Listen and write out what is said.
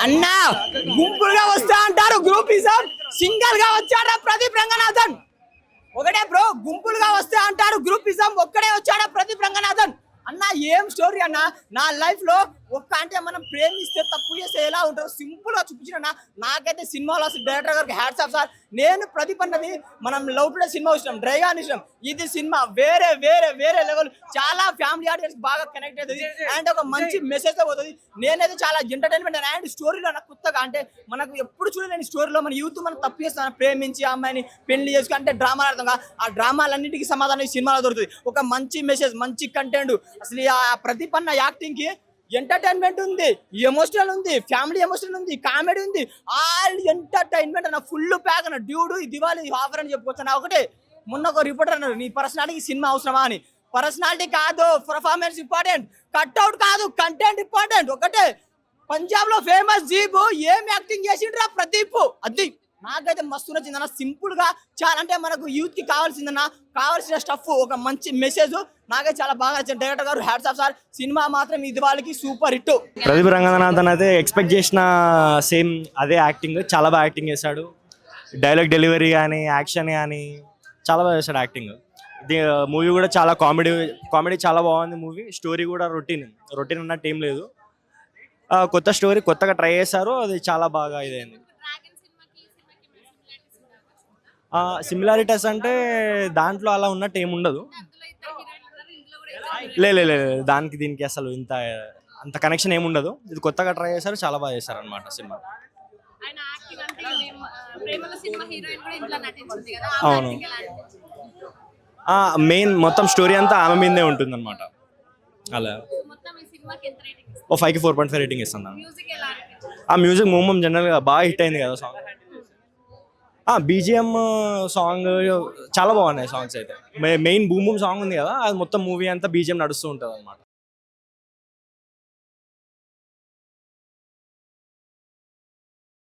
అన్నా గుంపులుగా వస్తా అంటారు గ్రూపిజం, సింగల్ గా వచ్చాడా ప్రదీప్ రంగనాథన్. ఒకటే బ్రో, గుంపులుగా వస్తా అంటారు గ్రూపిజం, ఒక్కడే వచ్చాడా ప్రదీప్ రంగనాథన్. అన్న ఏం స్టోరీ అన్న. నా లైఫ్ లో ఒక్క అంటే మనం ప్రేమిస్తే తప్పు చేస్తే ఎలా ఉంటారో సింపుల్ గా చూపించిన. నాకైతే సినిమాలో అసలు డైరెక్టర్ గారికి హ్యాట్స్ ఆఫ్ సార్. నేను ప్రదీప్ అన్నది మనం లవ్ టుడే సినిమా వచ్చినాం, డ్రైగా ఇష్టం. ఇది సినిమా వేరే వేరే వేరే లెవెల్, చాలా ఫ్యామిలీ ఆడియన్స్ బాగా కనెక్ట్ అవుతుంది అండ్ ఒక మంచి మెసేజ్ తో పోతుంది. నేనైతే చాలా ఎంటర్టైన్మెంట్ అండ్ స్టోరీలో నాకు కొత్తగా అంటే మనకు ఎప్పుడు చూడలేని స్టోరీలో మన యూత్ మనం తప్పు చేస్తాం, ప్రేమించి ఆ అమ్మాయిని పెళ్లి చేసుకుని అంటే డ్రామాలు అర్థంగా ఆ డ్రామాలన్నింటికి సమాధానం ఈ సినిమాలో దొరుకుతుంది. ఒక మంచి మెసేజ్, మంచి కంటెంట్. అసలు ఆ ప్రదీప్ అన్న యాక్టింగ్ కి ఎంటర్టైన్మెంట్ ఉంది, ఎమోషనల్ ఉంది, ఫ్యామిలీ ఎమోషనల్ ఉంది, కామెడీ ఉంది, ఆల్ ఎంటర్టైన్మెంట్ అన్న ఫుల్ ప్యాక్ అన్న. డ్యూడు ఈ దివాళీ ఆఫర్ అని చెప్పుకోవచ్చు. ఒకటే మొన్న ఒక రిపోర్టర్ అన్నారు, నీ పర్సనాలిటీకి సినిమా అవసరమా అని. పర్సనాలిటీ కాదు, పర్ఫార్మెన్స్ ఇంపార్టెంట్, కట్అవుట్ కాదు, కంటెంట్ ఇంపార్టెంట్. ఒకటే పంజాబ్ లో ఫేమస్ జీబు ఏం యాక్టింగ్ చేసిండ్రా ప్రదీప్. అది నాకైతే మస్తు నచ్చిందన్న. సింపుల్ గా చాలా అంటే మనకు యూత్ కి కావాల్సిందన్న, కావాల్సిన స్టఫ్, ఒక మంచి మెసేజ్. నాకైతే చాలా బాగా నచ్చింది. డైరెక్టర్ గారు హ్యాట్స్ ఆఫ్ సార్. సినిమా మాత్రం ఇది వాళ్ళకి సూపర్ హిట్. ప్రదీప్ రంగనాథన్ అయితే ఎక్స్పెక్ట్ చేసిన సేమ్ అదే యాక్టింగ్, చాలా బాగా యాక్టింగ్ చేశాడు. డైలాగ్ డెలివరీ కానీ, యాక్షన్ కానీ చాలా బాగా చేశాడు యాక్టింగ్. మూవీ కూడా చాలా కామెడీ చాలా బాగుంది మూవీ. స్టోరీ కూడా రొటీన్ అన్నట్టు ఏం లేదు. కొత్త స్టోరీ కొత్తగా ట్రై చేశారు, అది చాలా బాగా ఇదైంది. సిమిలారిటీస్ అంటే దాంట్లో అలా ఉన్నట్టు ఏమి ఉండదు. లేదు, దానికి దీనికి అసలు అంత కనెక్షన్ ఏమి ఉండదు. ఇది కొత్తగా ట్రై చేశారు, చాలా బాగా చేశారు అనమాట సినిమా. అవును, మెయిన్ మొత్తం స్టోరీ అంతా ఆమె మీదే ఉంటుంది అనమాట. అలా ఓ 5కి 4.5 రేటింగ్ ఇస్తాను. ఆ మ్యూజిక్ మూమెంట్ జనరల్గా బాగా హిట్ అయింది కదా సాంగ్. బీజిఎం సాంగ్ చాలా బాగున్నాయి సాంగ్స్ అయితే. మెయిన్ బూమ్ సాంగ్ ఉంది కదా, అది మొత్తం మూవీ అంతా బీజిఎం నడుస్తూ ఉంటుంది అనమాట.